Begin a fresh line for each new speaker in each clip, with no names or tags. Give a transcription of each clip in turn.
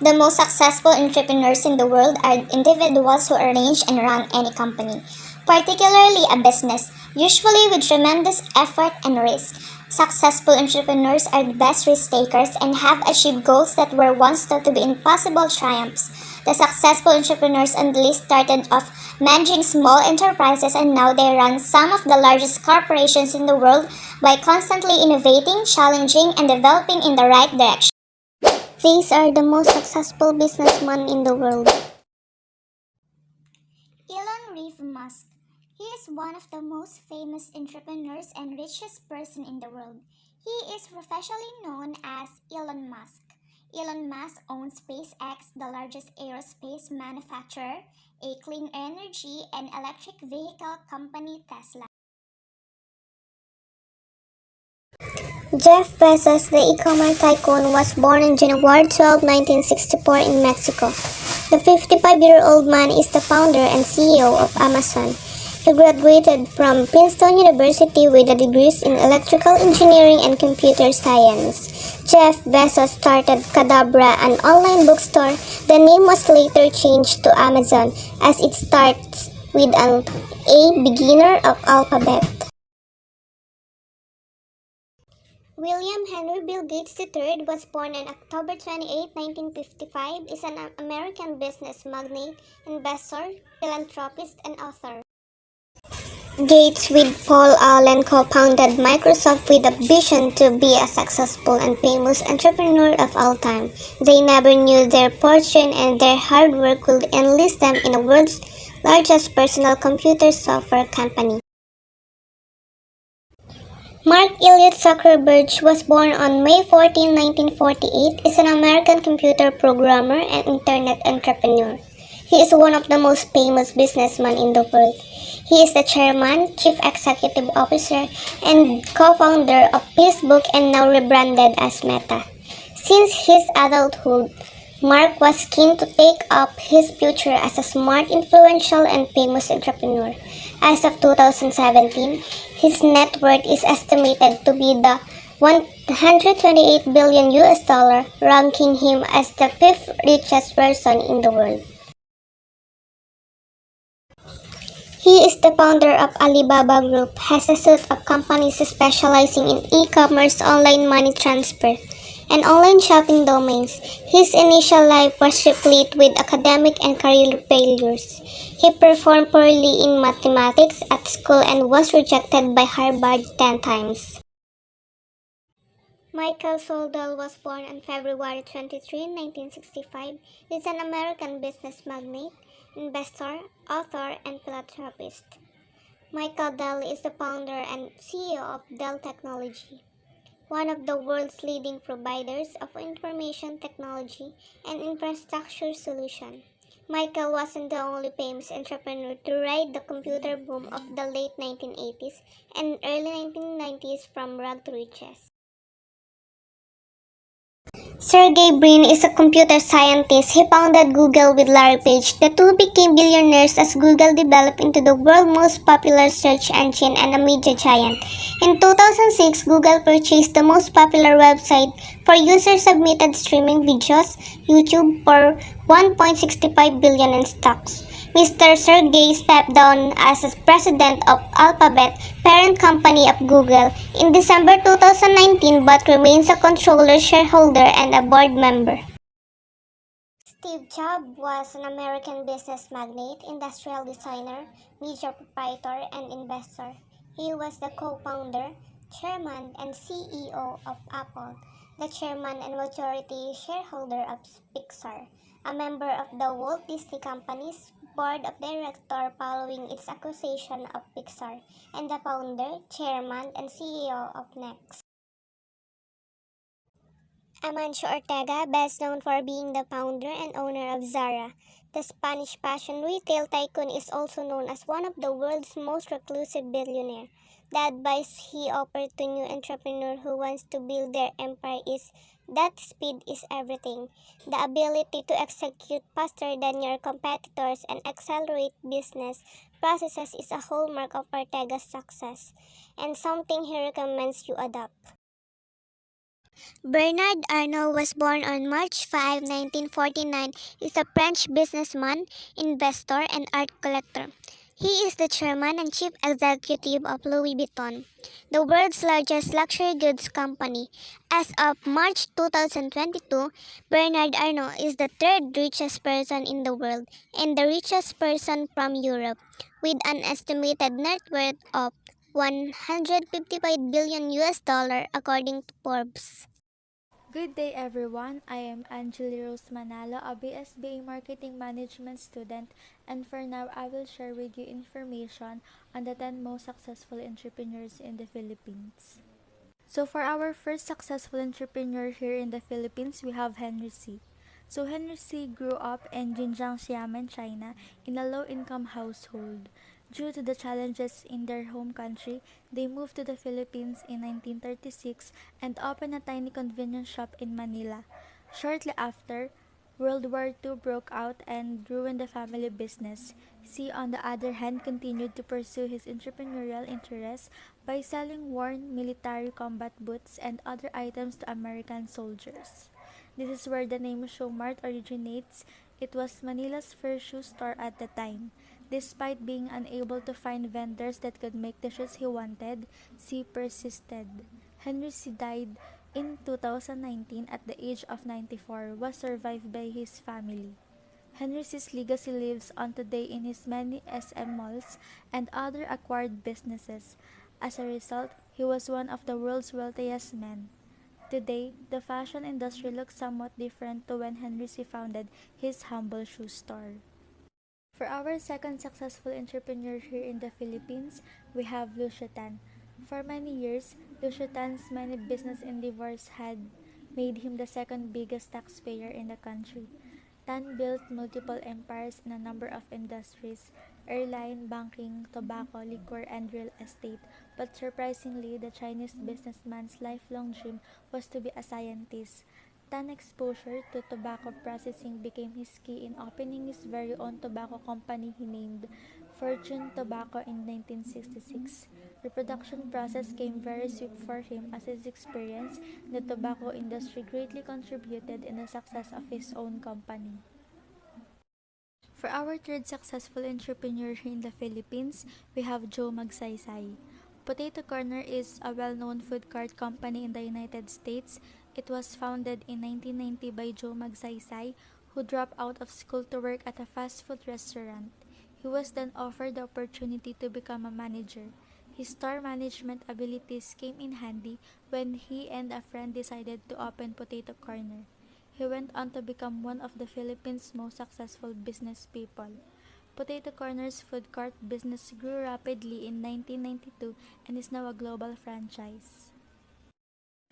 The most successful entrepreneurs in the world are individuals who arrange and run any company, particularly a business, usually with tremendous effort and risk. Successful entrepreneurs are the best risk takers and have achieved goals that were once thought to be impossible triumphs. The successful entrepreneurs on the list started off managing small enterprises and now they run some of the largest corporations in the world by constantly innovating, challenging, and developing in the right direction. These are the most successful businessmen in the world. Elon Reeve Musk. He is one of the most famous entrepreneurs and richest person in the world. He is professionally known as Elon Musk. Elon Musk owns SpaceX, the largest aerospace manufacturer, a clean energy and electric vehicle company Tesla. Jeff Bezos, the e-commerce tycoon, was born on January 12, 1964 in Mexico. The 55-year-old man is the founder and CEO of Amazon. He graduated from Princeton University with a degrees in electrical engineering and computer science. Jeff Bezos started Cadabra, an online bookstore. The name was later changed to Amazon as it starts with an A, beginner of alphabet. William Henry Bill Gates III was born on October 28, 1955, is an American business magnate, investor, philanthropist, and author. Gates with Paul Allen co-founded Microsoft with a vision to be a successful and famous entrepreneur of all time. They never knew their fortune and their hard work would enlist them in the world's largest personal computer software company. Mark Elliott Zuckerberg was born on May 14, 1948, is an American computer programmer and internet entrepreneur. He is one of the most famous businessmen in the world. He is the chairman, chief executive officer, and co-founder of Facebook and now rebranded as Meta. Since his adulthood, Mark was keen to take up his future as a smart, influential, and famous entrepreneur. As of 2017, his net worth is estimated to be the 128 billion US dollar, ranking him as the fifth richest person in the world. He is the founder of Alibaba Group, has a suite of companies specializing in e-commerce, online money transfer, and online shopping domains. His initial life was replete with academic and career failures. He performed poorly in mathematics at school and was rejected by Harvard 10 times. Michael Soldal was born on February 23, 1965. He is an American business magnate, investor, author, and philanthropist. Michael Dell is the founder and CEO of Dell Technology, one of the world's leading providers of information technology and infrastructure solutions. Michael wasn't the only famous entrepreneur to ride the computer boom of the late 1980s and early 1990s from rag to riches. Sergey Brin is a computer scientist. He founded Google with Larry Page. The two became billionaires as Google developed into the world's most popular search engine and a media giant. In 2006, Google purchased the most popular website for user-submitted streaming videos, YouTube, for $1.65 billion in stocks. Mr. Sergey stepped down as president of Alphabet, parent company of Google, in December 2019 but remains a controller, shareholder, and a board member. Steve Jobs was an American business magnate, industrial designer, media proprietor, and investor. He was the co-founder, chairman, and CEO of Apple, the chairman and majority shareholder of Pixar, a member of the Walt Disney Company's board of directors following its acquisition of Pixar, and the founder, chairman, and CEO of Next. Amancio Ortega, best known for being the founder and owner of Zara, the Spanish fashion retail tycoon, is also known as one of the world's most reclusive billionaires. The advice he offered to new entrepreneurs who wants to build their empire is that speed is everything. The ability to execute faster than your competitors and accelerate business processes is a hallmark of Ortega's success, and something he recommends you adopt. Bernard Arnault was born on March 5, 1949, is a French businessman, investor, and art collector. He is the chairman and chief executive of Louis Vuitton, the world's largest luxury goods company. As of March 2022, Bernard Arnault is the third richest person in the world and the richest person from Europe, with an estimated net worth of 155 billion US dollar according to Forbes.
Good day everyone, I am Angeli Rose Manalo, a BSBA Marketing Management student, and for now I will share with you information on the 10 most successful entrepreneurs in the Philippines. So for our first successful entrepreneur here in the Philippines, we have Henry C. So Henry C. grew up in Jinjiang, Xiamen, China in a low-income household. Due to the challenges in their home country, they moved to the Philippines in 1936 and opened a tiny convenience shop in Manila. Shortly after, World War II broke out and ruined the family business. C, on the other hand, continued to pursue his entrepreneurial interests by selling worn military combat boots and other items to American soldiers. This is where the name Shoe Mart originates. It was Manila's first shoe store at the time. Despite being unable to find vendors that could make the shoes he wanted, C persisted. Henry C died in 2019 at the age of 94, was survived by his family. Henry C's legacy lives on today in his many SM malls and other acquired businesses. As a result, he was one of the world's wealthiest men. Today, the fashion industry looks somewhat different to when Henry C founded his humble shoe store. For our second successful entrepreneur here in the Philippines, we have Lucia Tan. For many years, Lucia Tan's many business endeavors had made him the second biggest taxpayer in the country. Tan built multiple empires in a number of industries: airline, banking, tobacco, liquor, and real estate. But surprisingly, the Chinese businessman's lifelong dream was to be a scientist. Tan exposure to tobacco processing became his key in opening his very own tobacco company he named Fortune Tobacco in 1966. The production process came very swift for him as his experience in the tobacco industry greatly contributed in the success of his own company. For our third successful entrepreneur here in the Philippines, we have Joe Magsaysay. Potato Corner is a well-known food cart company in the United States. It was founded in 1990 by Joe Magsaysay, who dropped out of school to work at a fast food restaurant. He was then offered the opportunity to become a manager. His store management abilities came in handy when he and a friend decided to open Potato Corner. He went on to become one of the Philippines' most successful business people. Potato Corner's food cart business grew rapidly in 1992 and is now a global franchise.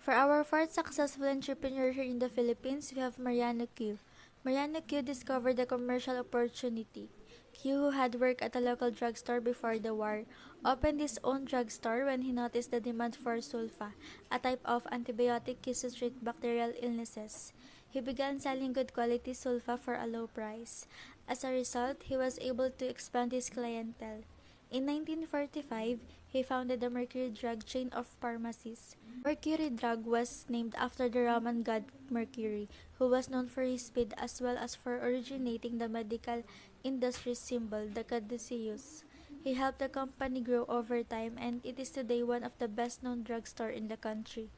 For our fourth successful entrepreneur here in the Philippines, we have Mariano Q. Mariano Q discovered the commercial opportunity. Q, who had worked at a local drugstore before the war, opened his own drugstore when he noticed the demand for sulfa, a type of antibiotic used to treat bacterial illnesses. He began selling good quality sulfa for a low price. As a result, he was able to expand his clientele. In 1945, he founded the Mercury Drug chain of pharmacies. Mercury Drug was named after the Roman god Mercury, who was known for his speed as well as for originating the medical industry's symbol, the caduceus. He helped the company grow over time, and it is today one of the best-known drugstore in the country.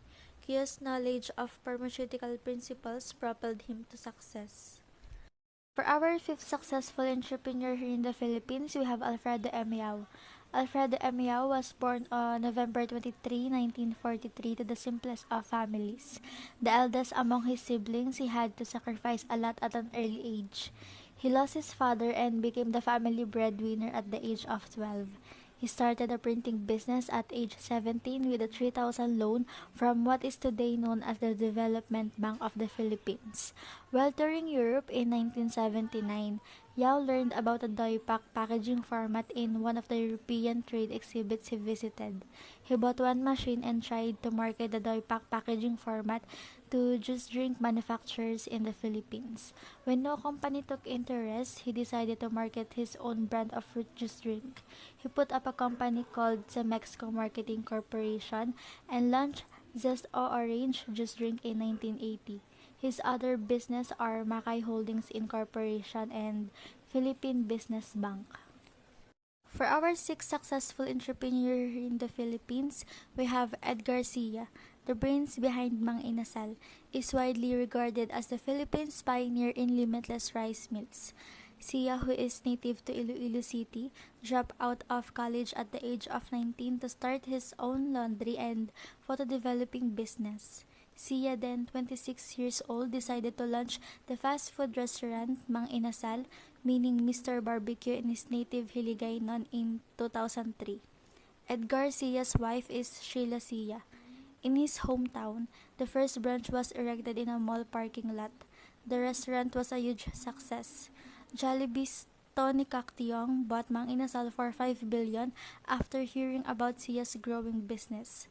Q's knowledge of pharmaceutical principles propelled him to success. For our fifth successful entrepreneur here in the Philippines, we have Alfredo M. Yao. Alfredo M. Yao was born on November 23, 1943 to the simplest of families. The eldest among his siblings, he had to sacrifice a lot at an early age. He lost his father and became the family breadwinner at the age of 12. He started a printing business at age 17 with a 3,000 loan from what is today known as the Development Bank of the Philippines. While touring Europe in 1979, Yao learned about the Doypack packaging format in one of the European trade exhibits he visited. He bought one machine and tried to market the Doypack packaging format to juice drink manufacturers in the Philippines. When no company took interest, he decided to market his own brand of fruit juice drink. He put up a company called Semexco Marketing Corporation and launched Zest O Orange Juice Drink in 1980. His other business are Makay Holdings Incorporation and Philippine Business Bank. For our sixth successful entrepreneur in the Philippines, we have Ed Garcia. The brains behind Mang Inasal is widely regarded as the Philippines' pioneer in limitless rice mills. Sia, who is native to Iloilo City, dropped out of college at the age of 19 to start his own laundry and photo developing business. Sia, then 26 years old, decided to launch the fast food restaurant Mang Inasal, meaning Mr. Barbecue, in his native Hiligaynon in 2003. Edgar Sia's wife is Sheila Sia. In his hometown, the first branch was erected in a mall parking lot. The restaurant was a huge success. Jollibee's Tony Cactiong bought Mang Inasal for 5 billion after hearing about Sia's growing business.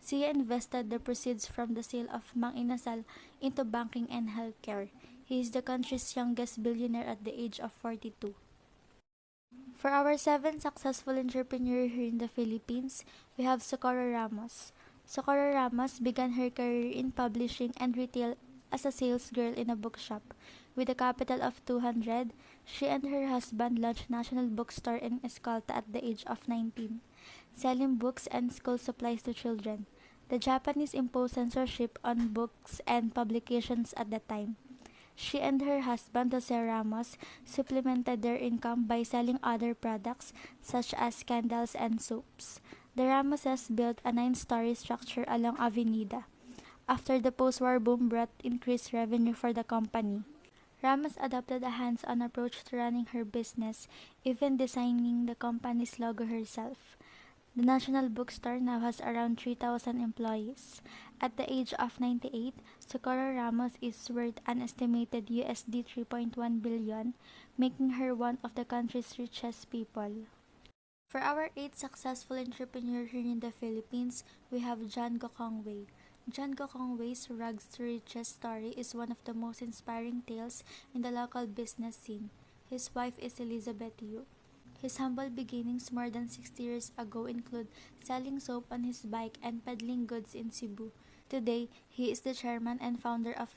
Sia invested the proceeds from the sale of Mang Inasal into banking and healthcare. He is the country's youngest billionaire at the age of 42. For our seventh successful entrepreneur here in the Philippines, we have Socorro Ramos. Socorro Ramos began her career in publishing and retail as a sales girl in a bookshop. With a capital of 200, she and her husband launched National Bookstore in Escolta at the age of 19, selling books and school supplies to children. The Japanese imposed censorship on books and publications at the time. She and her husband, Jose Ramos, supplemented their income by selling other products such as candles and soaps. The Ramoses built a 9-story structure along Avenida. After the post-war boom brought increased revenue for the company, Ramos adopted a hands-on approach to running her business, even designing the company's logo herself. The National Bookstore now has around 3,000 employees. At the age of 98, Socorro Ramos is worth an estimated USD 3.1 billion, making her one of the country's richest people. For our eighth successful entrepreneur here in the Philippines, we have John Gokongwei. John Gokongwei's rags to riches story is one of the most inspiring tales in the local business scene. His wife is Elizabeth Yu. His humble beginnings more than 60 years ago include selling soap on his bike and peddling goods in Cebu. Today, he is the chairman and founder of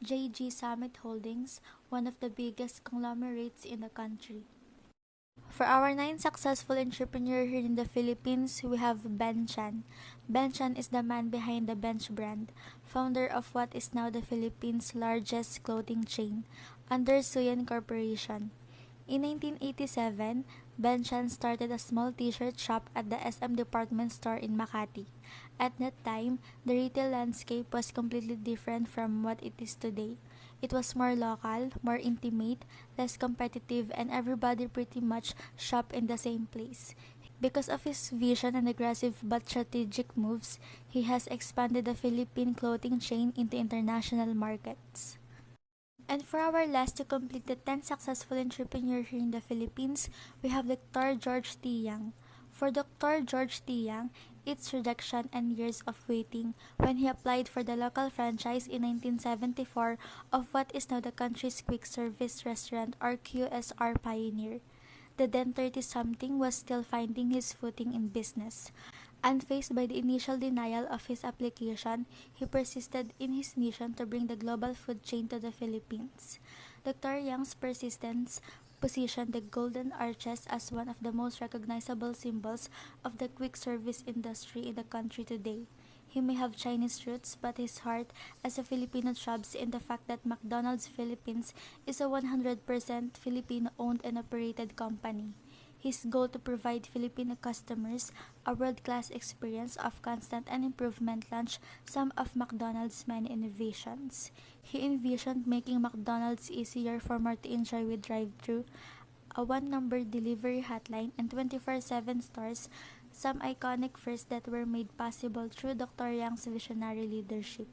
JG Summit Holdings, one of the biggest conglomerates in the country. For our ninth successful entrepreneur here in the Philippines, we have Ben Chan. Ben Chan is the man behind the Bench brand, founder of what is now the Philippines' largest clothing chain, under Suyan Corporation. In 1987, Ben Chan started a small t-shirt shop at the SM department store in Makati. At that time, the retail landscape was completely different from what it is today. It was more local, more intimate, less competitive, and everybody pretty much shopped in the same place. Because of his vision and aggressive but strategic moves, he has expanded the Philippine clothing chain into international markets. And for our last to complete the 10 successful entrepreneurs here in the Philippines, we have Dr. George T. Yang. For Dr. George T. Yang, it's rejection and years of waiting when he applied for the local franchise in 1974 of what is now the country's quick service restaurant or QSR pioneer. The then 30-something was still finding his footing in business. Unfazed by the initial denial of his application, he persisted in his mission to bring the global food chain to the Philippines. Dr. Yang's persistence positioned the Golden Arches as one of the most recognizable symbols of the quick service industry in the country today. He may have Chinese roots, but his heart as a Filipino throbs in the fact that McDonald's Philippines is a 100% Filipino-owned and operated company. His goal to provide Filipino customers a world-class experience of constant and improvement launched some of McDonald's many innovations. He envisioned making McDonald's easier for more to enjoy with drive-thru, a one-number delivery hotline, and 24/7 stores, some iconic firsts that were made possible through Dr. Yang's visionary leadership.